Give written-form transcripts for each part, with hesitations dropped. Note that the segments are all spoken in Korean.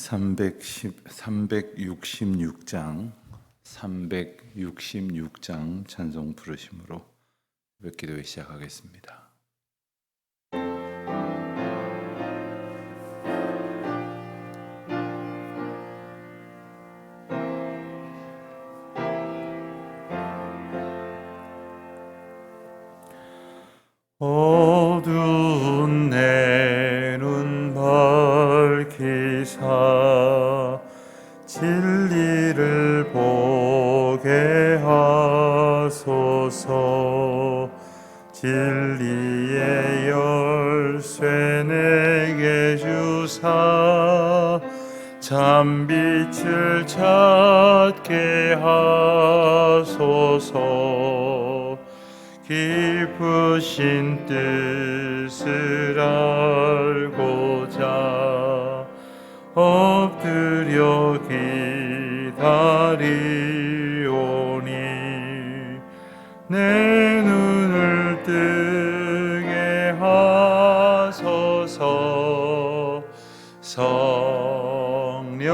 366장 찬송 부르심으로 기도회 시작하겠습니다. 어두운 내 눈 밝히사 진리를 보게 하소서. 진리의 열쇠 내게 주사 참빛을 찾게 하소서. 깊으신 뜻을 알고자 엎드려 기다리오니 내 눈을 뜨게 하소서. 성령이여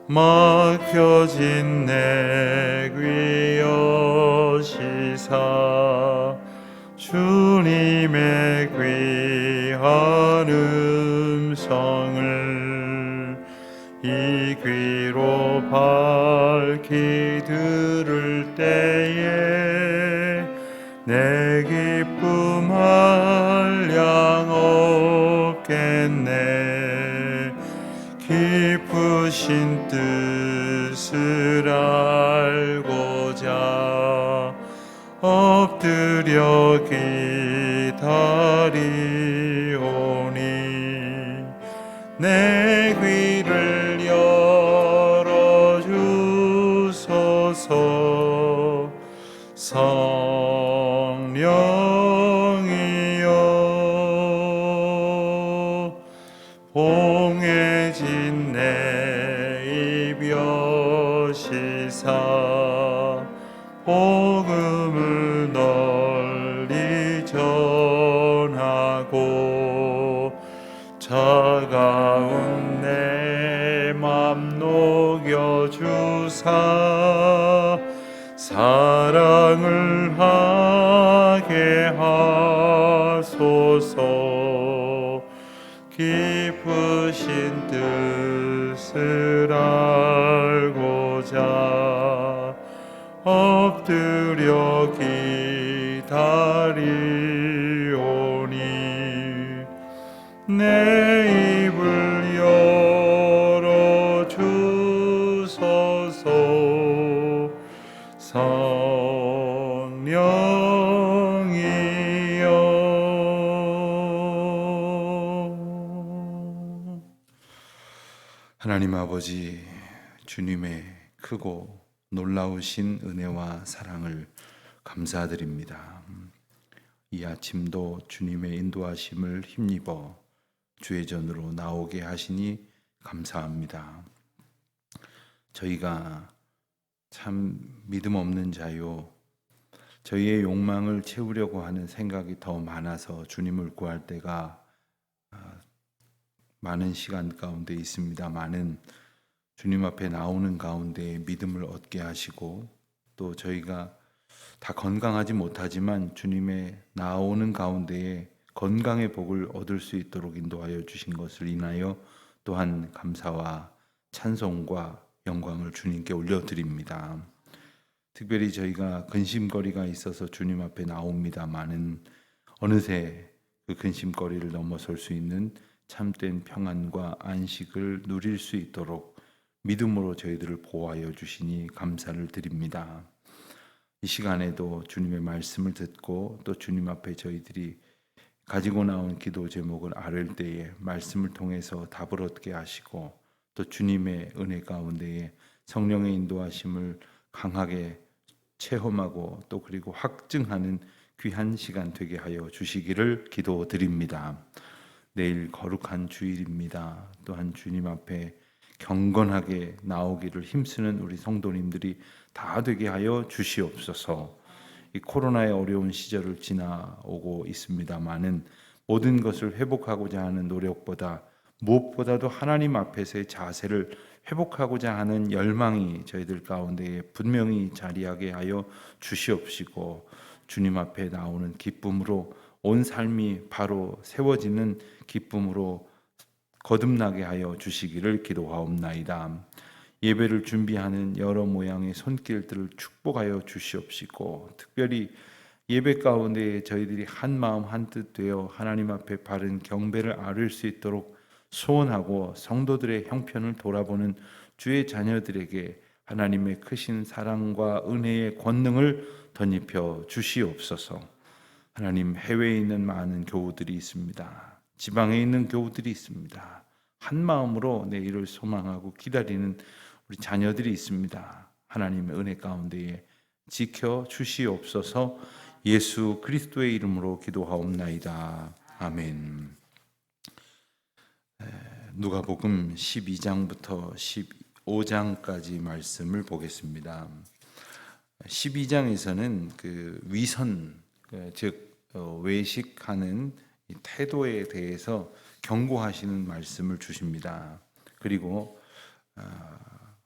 막혀진 내 귀 여시사 주님의 귀한 음성을 이 귀로 밝히 들을 때에 내 기쁨 한량 없겠네. 깊으신 뜻을 알고자 엎드려 기다리오니 내 귀를 열어주소서. 성령이여 봉해진 내 입 여시사 복음을 널리 전하고 차가운 내 맘 녹여주사 사랑을 하게 하소서. 깊으신 뜻을 알고자 엎드려 기다리오니 내 입을 열어주소서. 성령이여 하나님 아버지, 주님의 크고 놀라우신 은혜와 사랑을 감사드립니다. 이 아침도 주님의 인도하심을 힘입어 주의 전으로 나오게 하시니 감사합니다. 저희가 참 믿음 없는 자요, 저희의 욕망을 채우려고 하는 생각이 더 많아서 주님을 구할 때가 많은 시간 가운데 있습니다. 많은 주님 앞에 나오는 가운데 믿음을 얻게 하시고, 또 저희가 다 건강하지 못하지만 주님의 나오는 가운데에 건강의 복을 얻을 수 있도록 인도하여 주신 것을 인하여 또한 감사와 찬송과 영광을 주님께 올려드립니다. 특별히 저희가 근심거리가 있어서 주님 앞에 나옵니다마는 어느새 그 근심거리를 넘어설 수 있는 참된 평안과 안식을 누릴 수 있도록 믿음으로 저희들을 보호하여 주시니 감사를 드립니다. 이 시간에도 주님의 말씀을 듣고 또 주님 앞에 저희들이 가지고 나온 기도 제목을 아뢰을 때에 말씀을 통해서 답을 얻게 하시고, 또 주님의 은혜 가운데에 성령의 인도하심을 강하게 체험하고 또 그리고 확증하는 귀한 시간 되게 하여 주시기를 기도드립니다. 내일 거룩한 주일입니다. 또한 주님 앞에 경건하게 나오기를 힘쓰는 우리 성도님들이 다 되게 하여 주시옵소서. 이 코로나의 어려운 시절을 지나오고 있습니다마는 모든 것을 회복하고자 하는 노력보다 무엇보다도 하나님 앞에서의 자세를 회복하고자 하는 열망이 저희들 가운데 분명히 자리하게 하여 주시옵시고, 주님 앞에 나오는 기쁨으로 온 삶이 바로 세워지는 기쁨으로 거듭나게 하여 주시기를 기도하옵나이다. 예배를 준비하는 여러 모양의 손길들을 축복하여 주시옵시고, 특별히 예배 가운데 저희들이 한 마음 한 뜻 되어 하나님 앞에 바른 경배를 아뢰 수 있도록 소원하고, 성도들의 형편을 돌아보는 주의 자녀들에게 하나님의 크신 사랑과 은혜의 권능을 덧입혀 주시옵소서. 하나님, 해외에 있는 많은 교우들이 있습니다. 지방에 있는 교우들이 있습니다. 한 마음으로 내일을 소망하고 기다리는 우리 자녀들이 있습니다. 하나님의 은혜 가운데에 지켜 주시옵소서. 예수 그리스도의 이름으로 기도하옵나이다. 아멘. 누가복음 12장부터 15장까지 말씀을 보겠습니다. 12장에서는 그 위선, 즉 외식하는 태도에 대해서 경고하시는 말씀을 주십니다. 그리고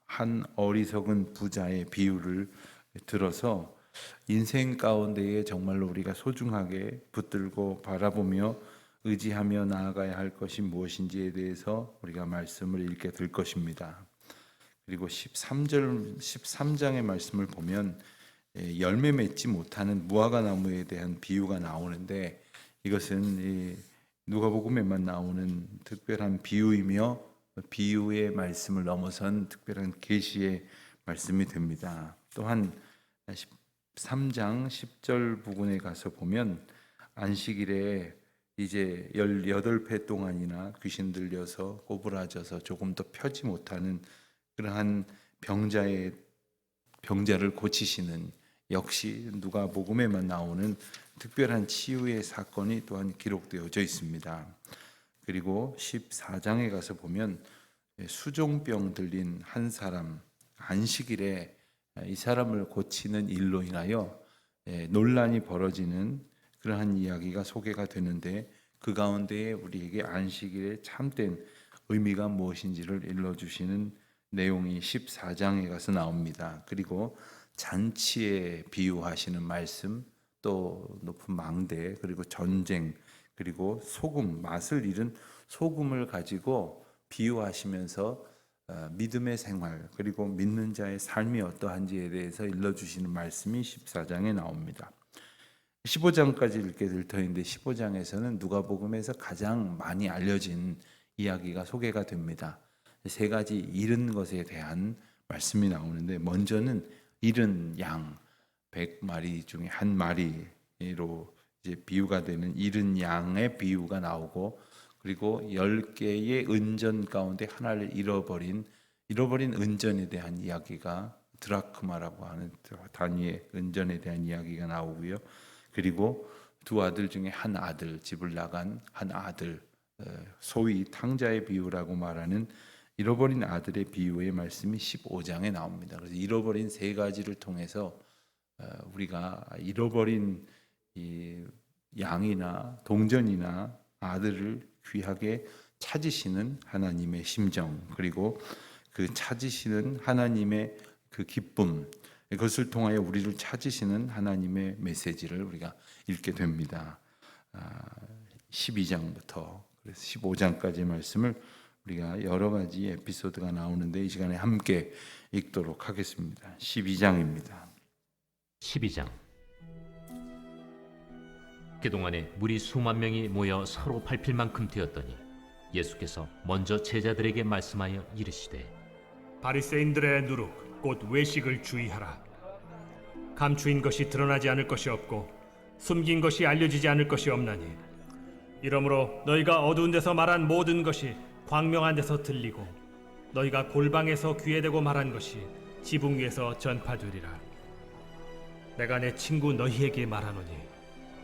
한 어리석은 부자의 비유를 들어서 인생 가운데에 정말로 우리가 소중하게 붙들고 바라보며 의지하며 나아가야 할 것이 무엇인지에 대해서 우리가 말씀을 읽게 될 것입니다. 그리고 13장의 말씀을 보면 열매 맺지 못하는 무화과 나무에 대한 비유가 나오는데, 이것은 누가복음에만 나오는 특별한 비유이며 비유의 말씀을 넘어선 특별한 계시의 말씀이 됩니다. 또한 13장 10절 부분에 가서 보면 안식일에 이제 18회 동안이나 귀신 들려서 꼬부라져서 조금 더 펴지 못하는 그러한 병자를 고치시는, 역시 누가복음에만 나오는 특별한 치유의 사건이 또한 기록되어져 있습니다. 그리고 14장에 가서 보면 수종병 들린 한 사람, 안식일에 이 사람을 고치는 일로 인하여 논란이 벌어지는 그러한 이야기가 소개가 되는데, 그 가운데에 우리에게 안식일의 참된 의미가 무엇인지를 일러주시는 내용이 14장에 가서 나옵니다. 그리고 잔치에 비유하시는 말씀, 또 높은 망대, 그리고 전쟁, 그리고 소금, 맛을 잃은 소금을 가지고 비유하시면서 믿음의 생활, 그리고 믿는 자의 삶이 어떠한지에 대해서 일러주시는 말씀이 14장에 나옵니다. 15장까지 읽게 될 터인데, 15장에서는 누가복음에서 가장 많이 알려진 이야기가 소개가 됩니다. 세 가지 잃은 것에 대한 말씀이 나오는데, 먼저는 잃은 양 100마리 중에 한 마리로 이제 비유가 되는 잃은 양의 비유가 나오고, 그리고 10개의 은전 가운데 하나를 잃어버린 은전에 대한 이야기가, 드라크마라고 하는 단위의 은전에 대한 이야기가 나오고요. 그리고 두 아들 중에 한 아들, 집을 나간 한 아들, 소위 탕자의 비유라고 말하는 잃어버린 아들의 비유의 말씀이 15장에 나옵니다. 그래서 잃어버린 세 가지를 통해서 우리가 잃어버린 이 양이나 동전이나 아들을 귀하게 찾으시는 하나님의 심정, 그리고 그 찾으시는 하나님의 그 기쁨, 그것을 통하여 우리를 찾으시는 하나님의 메시지를 우리가 읽게 됩니다. 12장부터 그래서 15장까지의 말씀을 우리가 여러 가지 에피소드가 나오는데 이 시간에 함께 읽도록 하겠습니다. 12장입니다. 12장. 그동안에 무리 수만 명이 모여 서로 밟힐 만큼 되었더니 예수께서 먼저 제자들에게 말씀하여 이르시되, 바리새인들의 누룩 곧 외식을 주의하라. 감추인 것이 드러나지 않을 것이 없고 숨긴 것이 알려지지 않을 것이 없나니, 이러므로 너희가 어두운 데서 말한 모든 것이 광명한 데서 들리고 너희가 골방에서 귀에 대고 말한 것이 지붕 위에서 전파되리라. 내가 내 친구 너희에게 말하노니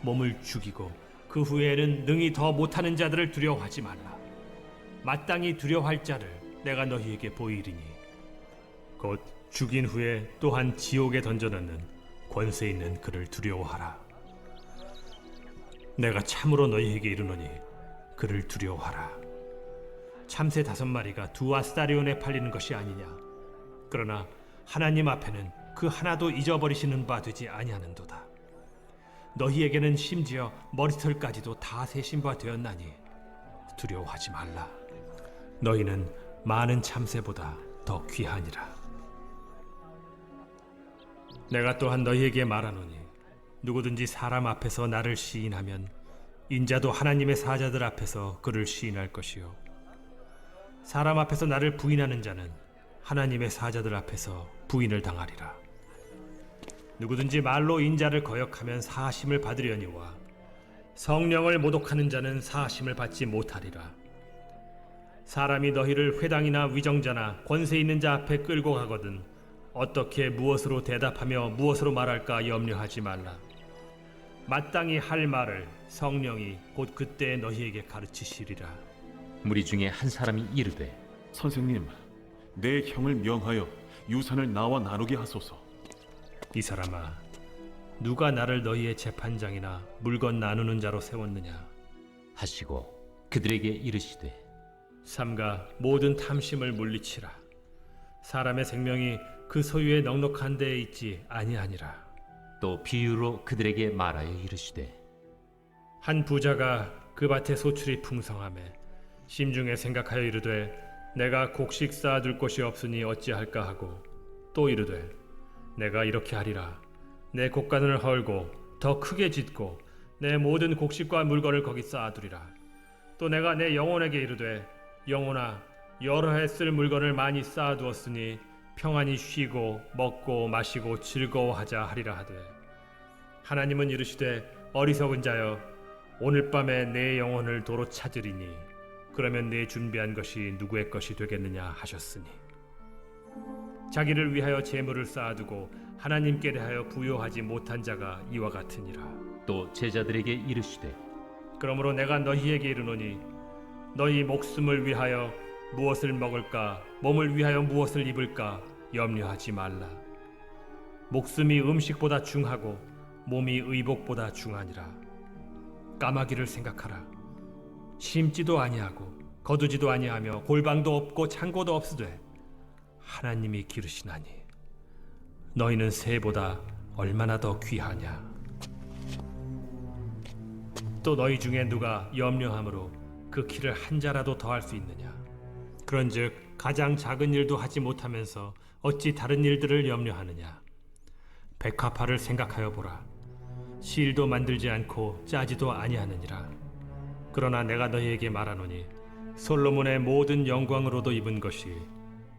몸을 죽이고 그 후에는 능히 더 못하는 자들을 두려워하지 말라. 마땅히 두려워할 자를 내가 너희에게 보이리니 곧 죽인 후에 또한 지옥에 던져넣는 권세 있는 그를 두려워하라. 내가 참으로 너희에게 이르노니 그를 두려워하라. 참새 5마리가 2아스타리온에 팔리는 것이 아니냐. 그러나 하나님 앞에는 그 하나도 잊어버리시는 바 되지 아니하는도다. 너희에게는 심지어 머리털까지도 다 세신 바 되었나니 두려워하지 말라. 너희는 많은 참새보다 더 귀하니라. 내가 또한 너희에게 말하노니 누구든지 사람 앞에서 나를 시인하면 인자도 하나님의 사자들 앞에서 그를 시인할 것이요 사람 앞에서 나를 부인하는 자는 하나님의 사자들 앞에서 부인을 당하리라. 누구든지 말로 인자를 거역하면 사하심을 받으려니와 성령을 모독하는 자는 사하심을 받지 못하리라. 사람이 너희를 회당이나 위정자나 권세 있는 자 앞에 끌고 가거든 어떻게 무엇으로 대답하며 무엇으로 말할까 염려하지 말라. 마땅히 할 말을 성령이 곧 그때 너희에게 가르치시리라. 무리 중에 한 사람이 이르되 선생님, 내 형을 명하여 유산을 나와 나누게 하소서. 이 사람아, 누가 나를 너희의 재판장이나 물건 나누는 자로 세웠느냐. 하시고 그들에게 이르시되 삼가 모든 탐심을 물리치라. 사람의 생명이 그 소유의 넉넉한 데에 있지 아니하니라. 또 비유로 그들에게 말하여 이르시되 한 부자가 그 밭에 소출이 풍성하매 심중에 생각하여 이르되 내가 곡식 쌓아둘 곳이 없으니 어찌할까 하고 또 이르되 내가 이렇게 하리라. 내 곡간을 헐고 더 크게 짓고 내 모든 곡식과 물건을 거기 쌓아두리라. 또 내가 내 영혼에게 이르되 영혼아, 여러 해 쓸 물건을 많이 쌓아두었으니 평안히 쉬고 먹고 마시고 즐거워하자 하리라 하되 하나님은 이르시되 어리석은 자여 오늘 밤에 내 영혼을 도로 찾으리니 그러면 내 준비한 것이 누구의 것이 되겠느냐 하셨으니 자기를 위하여 재물을 쌓아두고 하나님께 대하여 부요하지 못한 자가 이와 같으니라. 또 제자들에게 이르시되 그러므로 내가 너희에게 이르노니 너희 목숨을 위하여 무엇을 먹을까 몸을 위하여 무엇을 입을까 염려하지 말라. 목숨이 음식보다 중하고 몸이 의복보다 중하니라. 까마귀를 생각하라. 심지도 아니하고 거두지도 아니하며 골방도 없고 창고도 없으되 하나님이 기르시나니 너희는 새보다 얼마나 더 귀하냐. 또 너희 중에 누가 염려함으로 그 키를 한 자라도 더할 수 있느냐. 그런즉 가장 작은 일도 하지 못하면서 어찌 다른 일들을 염려하느냐. 백합화를 생각하여 보라. 실도 만들지 않고 짜지도 아니하느니라. 그러나 내가 너희에게 말하노니 솔로몬의 모든 영광으로도 입은 것이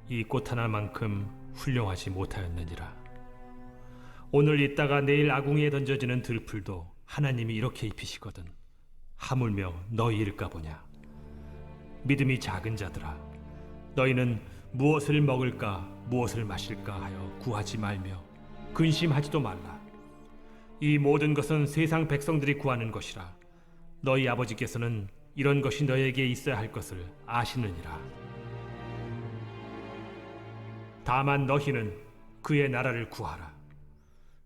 이 꽃 하나만큼 훌륭하지 못하였느니라. 오늘 있다가 내일 아궁이에 던져지는 들풀도 하나님이 이렇게 입히시거든 하물며 너희일까 보냐. 믿음이 작은 자들아, 너희는 무엇을 먹을까 무엇을 마실까 하여 구하지 말며 근심하지도 말라. 이 모든 것은 세상 백성들이 구하는 것이라. 너희 아버지께서는 이런 것이 너희에게 있어야 할 것을 아시느니라. 다만 너희는 그의 나라를 구하라.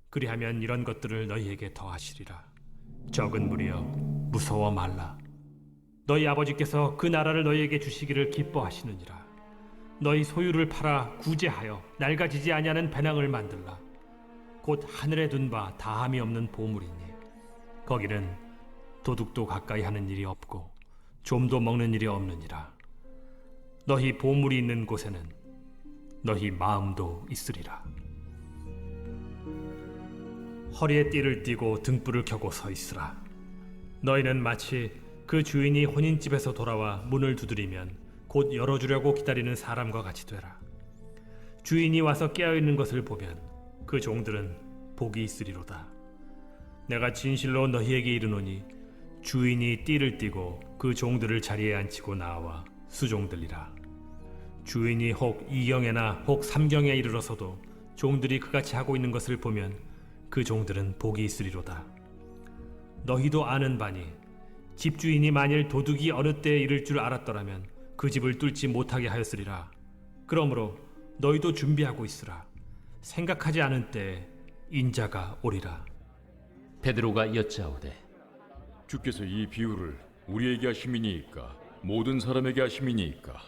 그리하면 이런 것들을 너희에게 더하시리라. 적은 무리여 무서워 말라. 너희 아버지께서 그 나라를 너희에게 주시기를 기뻐하시느니라. 너희 소유를 팔아 구제하여 낡아지지 아니하는 배낭을 만들라. 곧 하늘에 둔 바 다함이 없는 보물이니 거기는 도둑도 가까이 하는 일이 없고 좀도 먹는 일이 없느니라. 너희 보물이 있는 곳에는 너희 마음도 있으리라. 허리에 띠를 띠고 등불을 켜고 서 있으라. 너희는 마치 그 주인이 혼인집에서 돌아와 문을 두드리면 곧 열어주려고 기다리는 사람과 같이 되라. 주인이 와서 깨어있는 것을 보면 그 종들은 복이 있으리로다. 내가 진실로 너희에게 이르노니 주인이 띠를 띠고 그 종들을 자리에 앉히고 나와 수종들리라. 주인이 혹 2경에나 혹 3경에 이르러서도 종들이 그같이 하고 있는 것을 보면 그 종들은 복이 있으리로다. 너희도 아는 바니 집주인이 만일 도둑이 어느 때에 이를 줄 알았더라면 그 집을 뚫지 못하게 하였으리라. 그러므로 너희도 준비하고 있으라. 생각하지 않은 때에 인자가 오리라. 베드로가 여짜오되 주께서 이 비유를 우리에게 하심이니이까 모든 사람에게 하심이니이까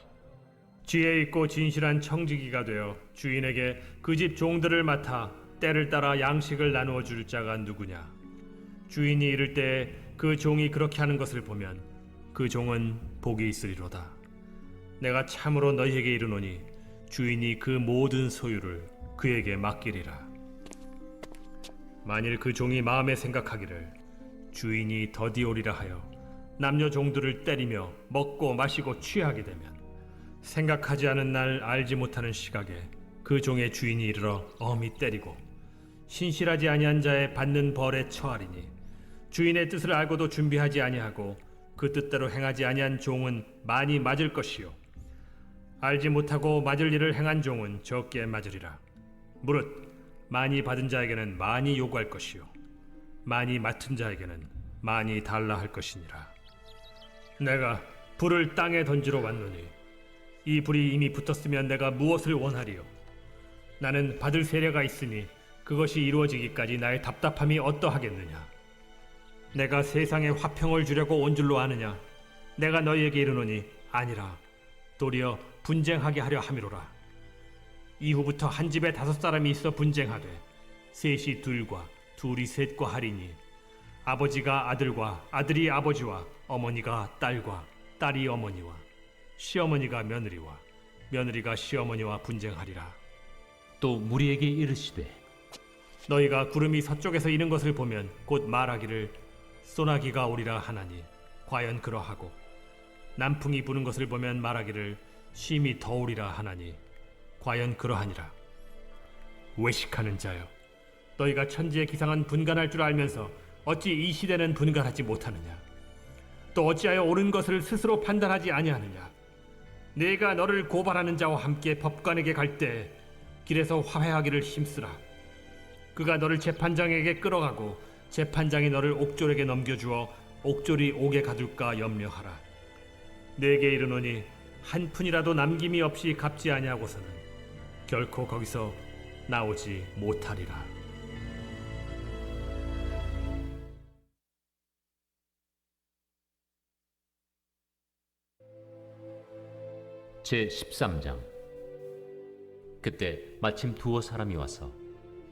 지혜 있고 진실한 청지기가 되어 주인에게 그 집 종들을 맡아 때를 따라 양식을 나누어 줄 자가 누구냐? 주인이 이를 때에 그 종이 그렇게 하는 것을 보면 그 종은 복이 있으리로다. 내가 참으로 너희에게 이르노니 주인이 그 모든 소유를 그에게 맡기리라. 만일 그 종이 마음에 생각하기를 주인이 더디오리라 하여 남녀 종들을 때리며 먹고 마시고 취하게 되면 생각하지 않은 날 알지 못하는 시각에 그 종의 주인이 이르러 엄히 때리고 신실하지 아니한 자의 받는 벌에 처하리니 주인의 뜻을 알고도 준비하지 아니하고 그 뜻대로 행하지 아니한 종은 많이 맞을 것이요 알지 못하고 맞을 일을 행한 종은 적게 맞으리라. 무릇 많이 받은 자에게는 많이 요구할 것이요 많이 맡은 자에게는 많이 달라 할 것이니라. 내가 불을 땅에 던지러 왔노니 이 불이 이미 붙었으면 내가 무엇을 원하리요? 나는 받을 세례가 있으니 그것이 이루어지기까지 나의 답답함이 어떠하겠느냐? 내가 세상에 화평을 주려고 온 줄로 아느냐? 내가 너희에게 이르노니 아니라 도리어 분쟁하게 하려 함이로라. 이후부터 한 집에 5사람이 있어 분쟁하되 셋이 둘과 둘이 셋과 하리니 아버지가 아들과 아들이 아버지와 어머니가 딸과 딸이 어머니와 시어머니가 며느리와 며느리가 시어머니와 분쟁하리라. 또 무리에게 이르시되 너희가 구름이 서쪽에서 이는 것을 보면 곧 말하기를 소나기가 오리라 하나니 과연 그러하고 남풍이 부는 것을 보면 말하기를 심히 더우리라 하나니 과연 그러하니라. 외식하는 자여, 너희가 천지의 기상은 분간할 줄 알면서 어찌 이 시대는 분간하지 못하느냐? 또 어찌하여 옳은 것을 스스로 판단하지 아니하느냐? 내가 너를 고발하는 자와 함께 법관에게 갈 때 길에서 화해하기를 힘쓰라. 그가 너를 재판장에게 끌어가고 재판장이 너를 옥졸에게 넘겨주어 옥졸이 옥에 가둘까 염려하라. 내게 이르노니 한 푼이라도 남김이 없이 갚지 아니하고서는 결코 거기서 나오지 못하리라. 제 13장. 그때 마침 두어 사람이 와서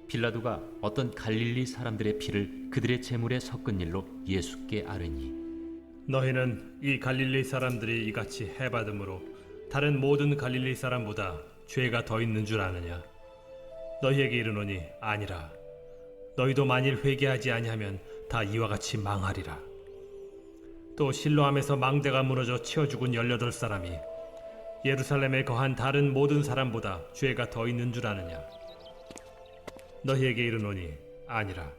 빌라도가 어떤 갈릴리 사람들의 피를 그들의 제물에 섞은 일로 예수께 아뢰니 너희는 이 갈릴리 사람들이 이같이 해받음으로 다른 모든 갈릴리 사람보다 죄가 더 있는 줄 아느냐? 너희에게 이르노니 아니라. 너희도 만일 회개하지 아니하면 다 이와 같이 망하리라. 또 실로암에서 망대가 무너져 치어 죽은 18사람이 예루살렘에 거한 다른 모든 사람보다 죄가 더 있는 줄 아느냐? 너희에게 이르노니 아니라.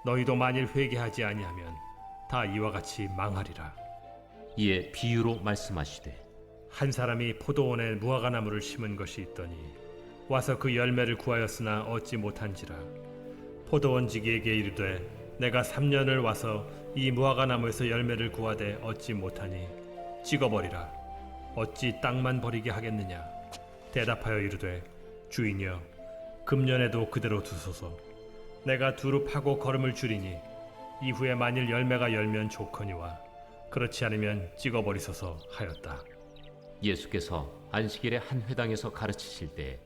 너희도 만일 회개하지 아니하면 다 이와 같이 망하리라. 이에 비유로 말씀하시되 한 사람이 포도원에 무화과나무를 심은 것이 있더니 와서 그 열매를 구하였으나 얻지 못한지라. 포도원지기에게 이르되 내가 3년을 와서 이 무화과나무에서 열매를 구하되 얻지 못하니 찍어버리라. 어찌 땅만 버리게 하겠느냐? 대답하여 이르되 주인이여 금년에도 그대로 두소서. 내가 두루 파고 거름을 줄이니 이후에 만일 열매가 열면 좋거니와 그렇지 않으면 찍어버리소서 하였다. 예수께서 안식일에 한 회당에서 가르치실 때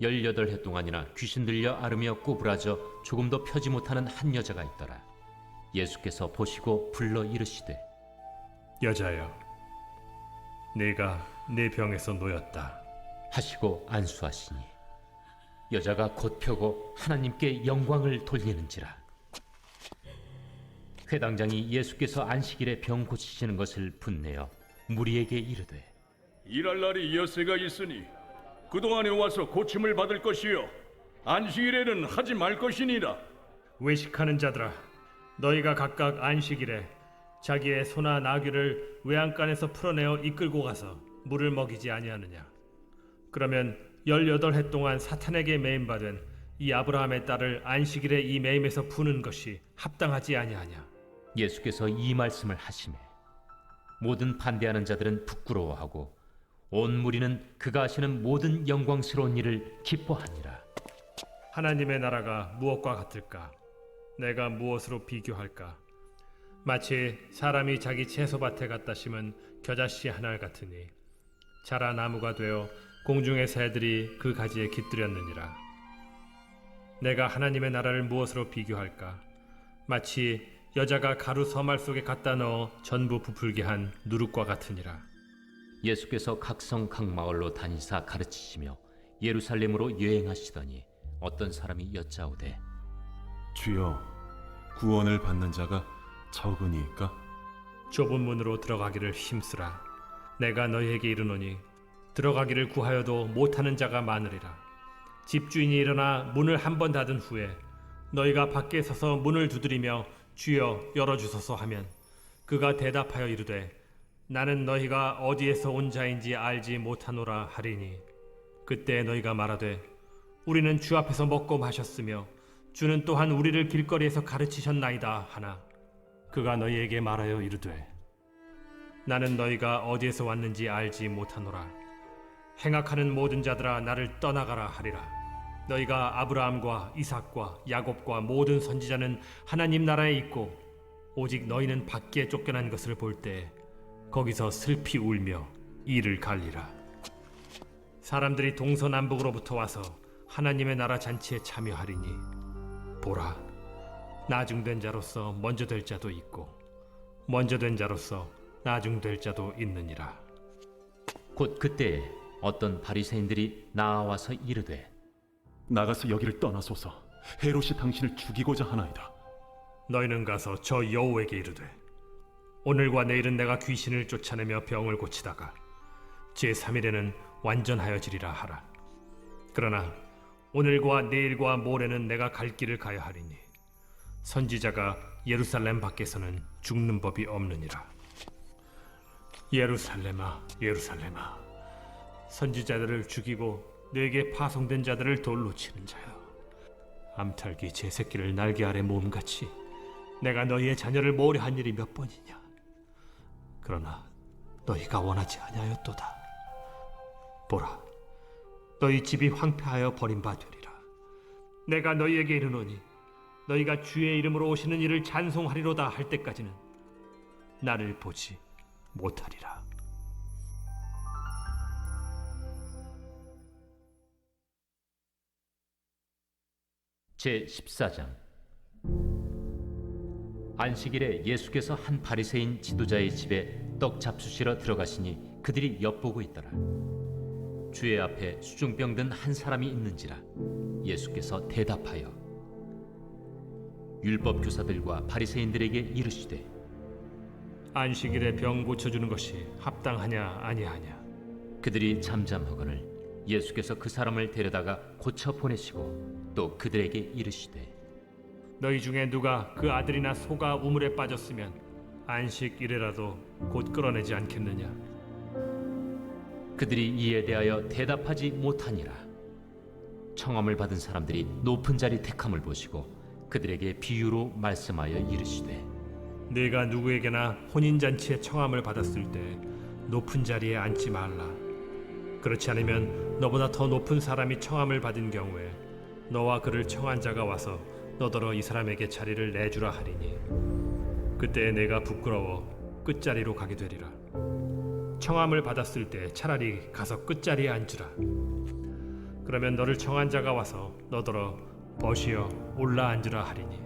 18해 동안이나 귀신 들려 앓으며 꼬부라져 조금도 펴지 못하는 한 여자가 있더라. 예수께서 보시고 불러 이르시되 여자여, 네가 내 병에서 놓였다 하시고 안수하시니 여자가 곧 펴고 하나님께 영광을 돌리는지라. 회당장이 예수께서 안식일에 병 고치시는 것을 분내어 무리에게 이르되 일할 날이 엿새가 있으니 그동안에 와서 고침을 받을 것이요 안식일에는 하지 말 것이니라. 외식하는 자들아, 너희가 각각 안식일에 자기의 소나 나귀를 외양간에서 풀어내어 이끌고 가서 물을 먹이지 아니하느냐? 그러면 18해 동안 사탄에게 매임받은 이 아브라함의 딸을 안식일에 이 매임에서 푸는 것이 합당하지 아니하냐? 예수께서 이 말씀을 하시매 모든 반대하는 자들은 부끄러워하고 온 무리는 그가 하시는 모든 영광스러운 일을 기뻐하니라. 하나님의 나라가 무엇과 같을까? 내가 무엇으로 비교할까? 마치 사람이 자기 채소밭에 갖다 심은 겨자씨 하나 같으니 자라 나무가 되어 공중의 새들이 그 가지에 깃들였느니라. 내가 하나님의 나라를 무엇으로 비교할까? 마치 여자가 가루 서말 속에 갖다 넣어 전부 부풀게 한 누룩과 같으니라. 예수께서 각성 각 마을로 다니사 가르치시며 예루살렘으로 여행하시더니 어떤 사람이 여짜오되 주여, 구원을 받는 자가 적으니까? 좁은 문으로 들어가기를 힘쓰라. 내가 너희에게 이르노니 들어가기를 구하여도 못하는 자가 많으리라. 집주인이 일어나 문을 한 번 닫은 후에 너희가 밖에 서서 문을 두드리며 주여 열어주소서 하면 그가 대답하여 이르되 나는 너희가 어디에서 온 자인지 알지 못하노라 하리니 그때 너희가 말하되 우리는 주 앞에서 먹고 마셨으며 주는 또한 우리를 길거리에서 가르치셨나이다 하나 그가 너희에게 말하여 이르되 나는 너희가 어디에서 왔는지 알지 못하노라. 행악하는 모든 자들아 나를 떠나가라 하리라. 너희가 아브라함과 이삭과 야곱과 모든 선지자는 하나님 나라에 있고 오직 너희는 밖에 쫓겨난 것을 볼 때 거기서 슬피 울며 이를 갈리라. 사람들이 동서남북으로부터 와서 하나님의 나라 잔치에 참여하리니 보라, 나중된 자로서 먼저 될 자도 있고 먼저 된 자로서 나중될 자도 있느니라. 곧 그때에 어떤 바리새인들이 나와서 이르되 나가서 여기를 떠나소서. 헤롯이 당신을 죽이고자 하나이다. 너희는 가서 저 여호에게 이르되 오늘과 내일은 내가 귀신을 쫓아내며 병을 고치다가 제3일에는 완전하여지리라 하라. 그러나 오늘과 내일과 모레는 내가 갈 길을 가야 하리니 선지자가 예루살렘 밖에서는 죽는 법이 없느니라. 예루살렘아, 예루살렘아, 선지자들을 죽이고 내게 파송된 자들을 돌로 치는 자여, 암탉이 제 새끼를 날개 아래 모음같이 내가 너희의 자녀를 모으려 한 일이 몇 번이냐. 그러나 너희가 원하지 아니하였도다. 보라, 너희 집이 황폐하여 버림받으리라. 내가 너희에게 이르노니 너희가 주의 이름으로 오시는 이를 찬송하리로다 할 때까지는 나를 보지 못하리라. 제14장. 안식일에 예수께서 한 바리새인 지도자의 집에 떡 잡수시러 들어가시니 그들이 엿보고 있더라. 주의 앞에 수중병 든 한 사람이 있는지라. 예수께서 대답하여 율법 교사들과 바리새인들에게 이르시되 안식일에 병 고쳐주는 것이 합당하냐 아니하냐. 그들이 잠잠하거늘 예수께서 그 사람을 데려다가 고쳐 보내시고 또 그들에게 이르시되 너희 중에 누가 그 아들이나 소가 우물에 빠졌으면 안식일에라도 곧 끌어내지 않겠느냐. 그들이 이에 대하여 대답하지 못하니라. 청함을 받은 사람들이 높은 자리 택함을 보시고 그들에게 비유로 말씀하여 이르시되 네가 누구에게나 혼인잔치에 청함을 받았을 때 높은 자리에 앉지 말라. 그렇지 않으면 너보다 더 높은 사람이 청함을 받은 경우에 너와 그를 청한 자가 와서 너더러 이 사람에게 자리를 내주라 하리니 그때 내가 부끄러워 끝자리로 가게 되리라. 청함을 받았을 때 차라리 가서 끝자리에 앉으라. 그러면 너를 청한 자가 와서 너더러 벗이여 올라 앉으라 하리니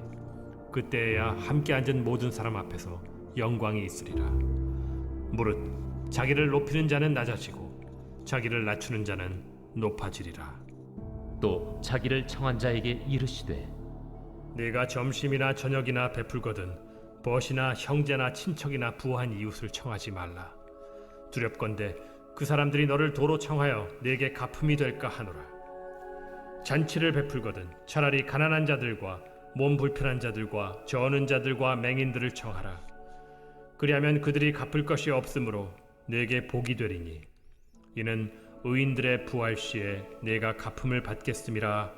그때야 함께 앉은 모든 사람 앞에서 영광이 있으리라. 무릇 자기를 높이는 자는 낮아지고 자기를 낮추는 자는 높아지리라. 또 자기를 청한 자에게 이르시되 네가 점심이나 저녁이나 베풀거든 벗이나 형제나 친척이나 부한 이웃을 청하지 말라. 두렵건대 그 사람들이 너를 도로 청하여 네게 갚음이 될까 하노라. 잔치를 베풀거든 차라리 가난한 자들과 몸 불편한 자들과 저는 자들과 맹인들을 청하라. 그리하면 그들이 갚을 것이 없으므로 네게 복이 되리니 이는 의인들의 부활 시에 네가 갚음을 받겠음이라.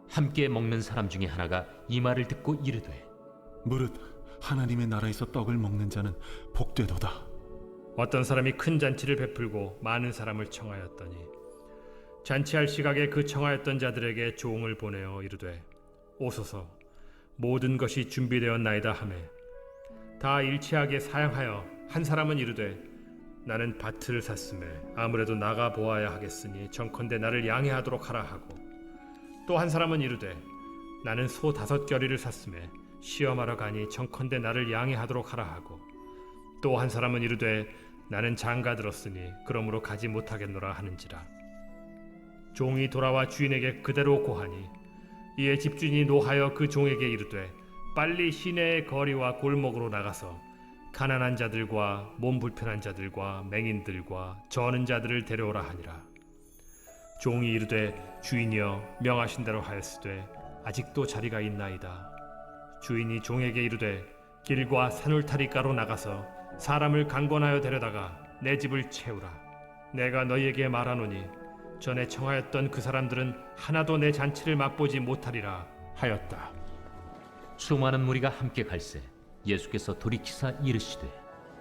함께 먹는 사람 중에 하나가 이 말을 듣고 이르되 무릇 하나님의 나라에서 떡을 먹는 자는 복되도다. 어떤 사람이 큰 잔치를 베풀고 많은 사람을 청하였더니 잔치할 시각에 그 청하였던 자들에게 조응을 보내어 이르되 오소서 모든 것이 준비되었나이다 하매 다 일치하게 사양하여 한 사람은 이르되 나는 밭을 샀음에 아무래도 나가 보아야 하겠으니 정컨대 나를 양해하도록 하라 하고, 또 한 사람은 이르되 나는 소 5겨리를 샀음에 시험하러 가니 정컨대 나를 양해하도록 하라 하고, 또 한 사람은 이르되 나는 장가 들었으니 그러므로 가지 못하겠노라 하는지라. 종이 돌아와 주인에게 그대로 고하니 이에 집주인이 노하여 그 종에게 이르되 빨리 시내의 거리와 골목으로 나가서 가난한 자들과 몸 불편한 자들과 맹인들과 저는 자들을 데려오라 하니라. 종이 이르되 주인이여 명하신 대로 하였으되 아직도 자리가 있나이다. 주인이 종에게 이르되 길과 산울타리가로 나가서 사람을 강권하여 데려다가 내 집을 채우라. 내가 너희에게 말하노니 전에 청하였던 그 사람들은 하나도 내 잔치를 맛보지 못하리라 하였다. 수많은 무리가 함께 갈새 예수께서 돌이키사 이르시되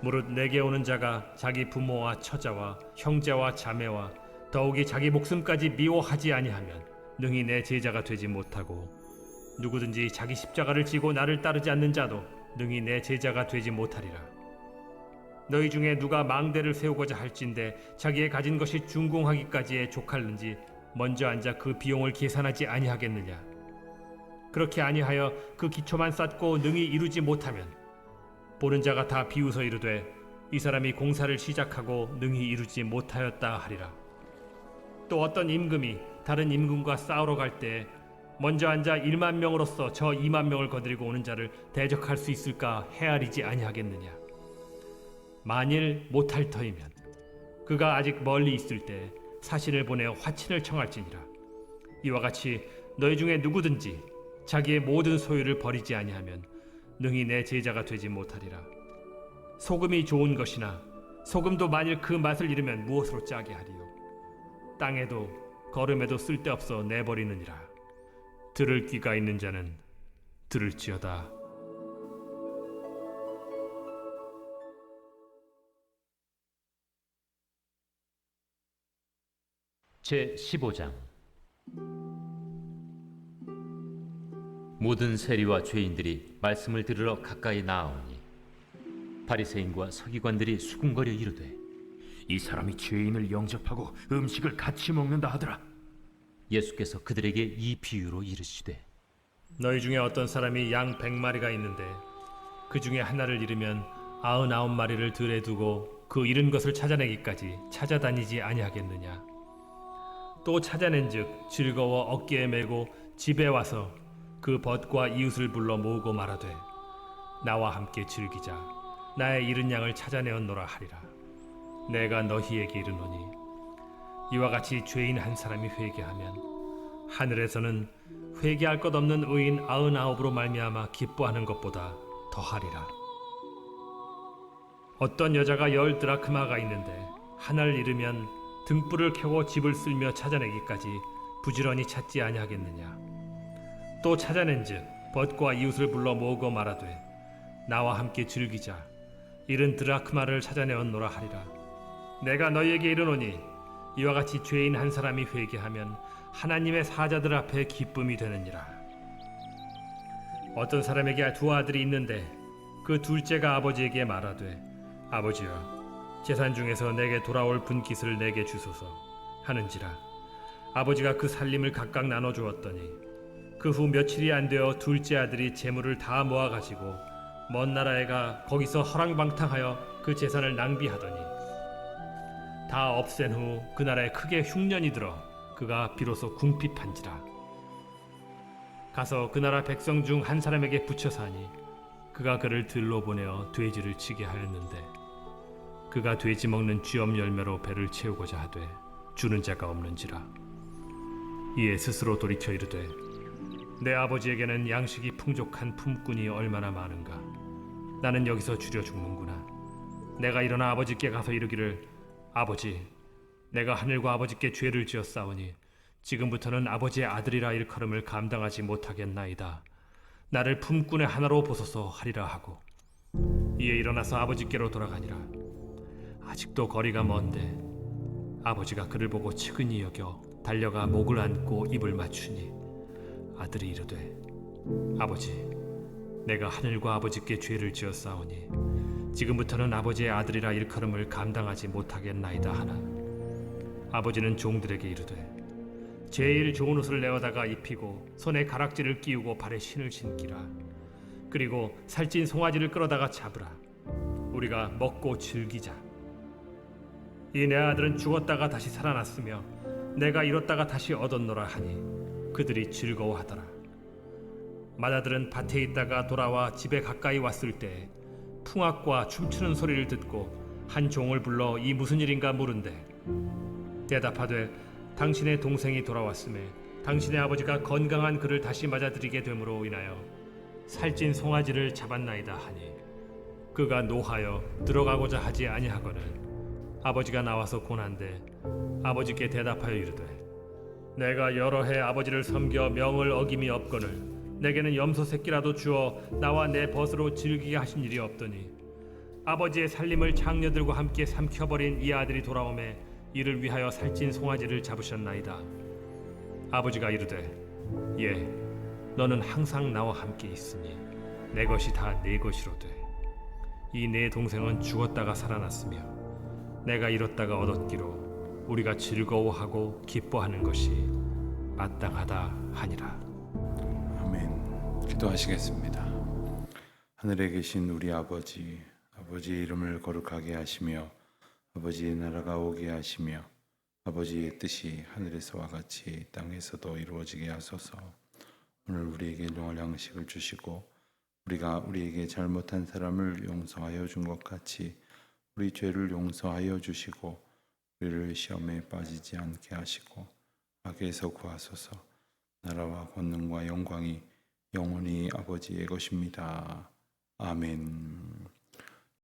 무릇 내게 오는 자가 자기 부모와 처자와 형제와 자매와 더욱이 자기 목숨까지 미워하지 아니하면 능히 내 제자가 되지 못하고, 누구든지 자기 십자가를 지고 나를 따르지 않는 자도 능히 내 제자가 되지 못하리라. 너희 중에 누가 망대를 세우고자 할진대 자기의 가진 것이 준공하기까지에 족할는지 먼저 앉아 그 비용을 계산하지 아니하겠느냐. 그렇게 아니하여 그 기초만 쌓고 능히 이루지 못하면 보는 자가 다 비웃어 이르되 이 사람이 공사를 시작하고 능히 이루지 못하였다 하리라. 또 어떤 임금이 다른 임금과 싸우러 갈 때 먼저 앉아 1만 명으로서 저 2만 명을 거느리고 오는 자를 대적할 수 있을까 헤아리지 아니하겠느냐. 만일 못할 터이면 그가 아직 멀리 있을 때 사신을 보내어 화친을 청할지니라. 이와 같이 너희 중에 누구든지 자기의 모든 소유를 버리지 아니하면 능히 내 제자가 되지 못하리라. 소금이 좋은 것이나 소금도 만일 그 맛을 잃으면 무엇으로 짜게 하리요. 땅에도 거름에도 쓸데없어 내버리느니라. 들을 귀가 있는 자는 들을지어다. 제 15장. 모든 세리와 죄인들이 말씀을 들으러 가까이 나아오니 바리새인과 서기관들이 수군거려 이르되 이 사람이 죄인을 영접하고 음식을 같이 먹는다 하더라. 예수께서 그들에게 이 비유로 이르시되 너희 중에 어떤 사람이 양 100마리가 있는데 그 중에 하나를 잃으면 99마리를 들에 두고 그 잃은 것을 찾아내기까지 찾아다니지 아니하겠느냐. 또 찾아낸즉 즐거워 어깨에 메고 집에 와서 그 벗과 이웃을 불러 모으고 말하되 나와 함께 즐기자. 나의 잃은 양을 찾아내었노라 하리라. 내가 너희에게 이르노니 이와 같이 죄인 한 사람이 회개하면 하늘에서는 회개할 것 없는 의인 99으로 말미암아 기뻐하는 것보다 더하리라. 어떤 여자가 10 드라크마가 있는데 하나를 잃으면 등불을 켜고 집을 쓸며 찾아내기까지 부지런히 찾지 아니하겠느냐. 또 찾아낸즉 벗과 이웃을 불러 모으고 말하되 나와 함께 즐기자. 잃은 드라크마를 찾아내었노라 하리라. 내가 너희에게 이르노니 이와 같이 죄인 한 사람이 회개하면 하나님의 사자들 앞에 기쁨이 되느니라. 어떤 사람에게 2 아들이 있는데 그 둘째가 아버지에게 말하되 아버지여 재산 중에서 내게 돌아올 분깃을 내게 주소서 하는지라. 아버지가 그 살림을 각각 나눠 주었더니 그 후 며칠이 안 되어 둘째 아들이 재물을 다 모아 가지고 먼 나라에 가 거기서 허랑방탕하여 그 재산을 낭비하더니 다 없앤 후 그 나라에 크게 흉년이 들어 그가 비로소 궁핍한지라. 가서 그 나라 백성 중 한 사람에게 붙여 사니 그가 그를 들로 보내어 돼지를 치게 하였는데 그가 돼지 먹는 쥐엄 열매로 배를 채우고자 하되 주는 자가 없는지라. 이에 스스로 돌이켜 이르되 내 아버지에게는 양식이 풍족한 품꾼이 얼마나 많은가. 나는 여기서 줄여 죽는구나. 내가 일어나 아버지께 가서 이르기를 아버지 내가 하늘과 아버지께 죄를 지었사오니 지금부터는 아버지의 아들이라 일컬음을 감당하지 못하겠나이다. 나를 품꾼의 하나로 보소서 하리라 하고 이에 일어나서 아버지께로 돌아가니라. 아직도 거리가 먼데 아버지가 그를 보고 측은히 여겨 달려가 목을 안고 입을 맞추니 아들이 이르되 아버지 내가 하늘과 아버지께 죄를 지었사오니 지금부터는 아버지의 아들이라 일컬음을 감당하지 못하겠나이다 하나 아버지는 종들에게 이르되 제일 좋은 옷을 내어다가 입히고 손에 가락지를 끼우고 발에 신을 신기라. 그리고 살찐 송아지를 끌어다가 잡으라. 우리가 먹고 즐기자. 이 내 아들은 죽었다가 다시 살아났으며 내가 잃었다가 다시 얻었노라 하니 그들이 즐거워하더라. 맏아들은 밭에 있다가 돌아와 집에 가까이 왔을 때 풍악과 춤추는 소리를 듣고 한 종을 불러 이 무슨 일인가 물은데 대답하되 당신의 동생이 돌아왔음에 당신의 아버지가 건강한 그를 다시 맞아들이게 됨으로 인하여 살찐 송아지를 잡았나이다 하니 그가 노하여 들어가고자 하지 아니하거늘 아버지가 나와서 고난데 아버지께 대답하여 이르되 내가 여러 해 아버지를 섬겨 명을 어김이 없거늘 내게는 염소 새끼라도 주어 나와 내 벗으로 즐기게 하신 일이 없더니 아버지의 살림을 장녀들과 함께 삼켜버린 이 아들이 돌아오매 이를 위하여 살찐 송아지를 잡으셨나이다. 아버지가 이르되 예 너는 항상 나와 함께 있으니 내 것이 다 네 것이로되 이 내 동생은 죽었다가 살아났으며 내가 잃었다가 얻었기로 우리가 즐거워하고 기뻐하는 것이 마땅하다 하니라. 아멘. 기도하시겠습니다. 하늘에 계신 우리 아버지, 아버지의 이름을 거룩하게 하시며 아버지의 나라가 오게 하시며 아버지의 뜻이 하늘에서와 같이 땅에서도 이루어지게 하소서. 오늘 우리에게 일용할 양식을 주시고 우리가 우리에게 잘못한 사람을 용서하여 준 것 같이 우리 죄를 용서하여 주시고 우리를 시험에 빠지지 않게 하시고 악에서 구하소서. 나라와 권능과 영광이 영원히 아버지의 것입니다. 아멘.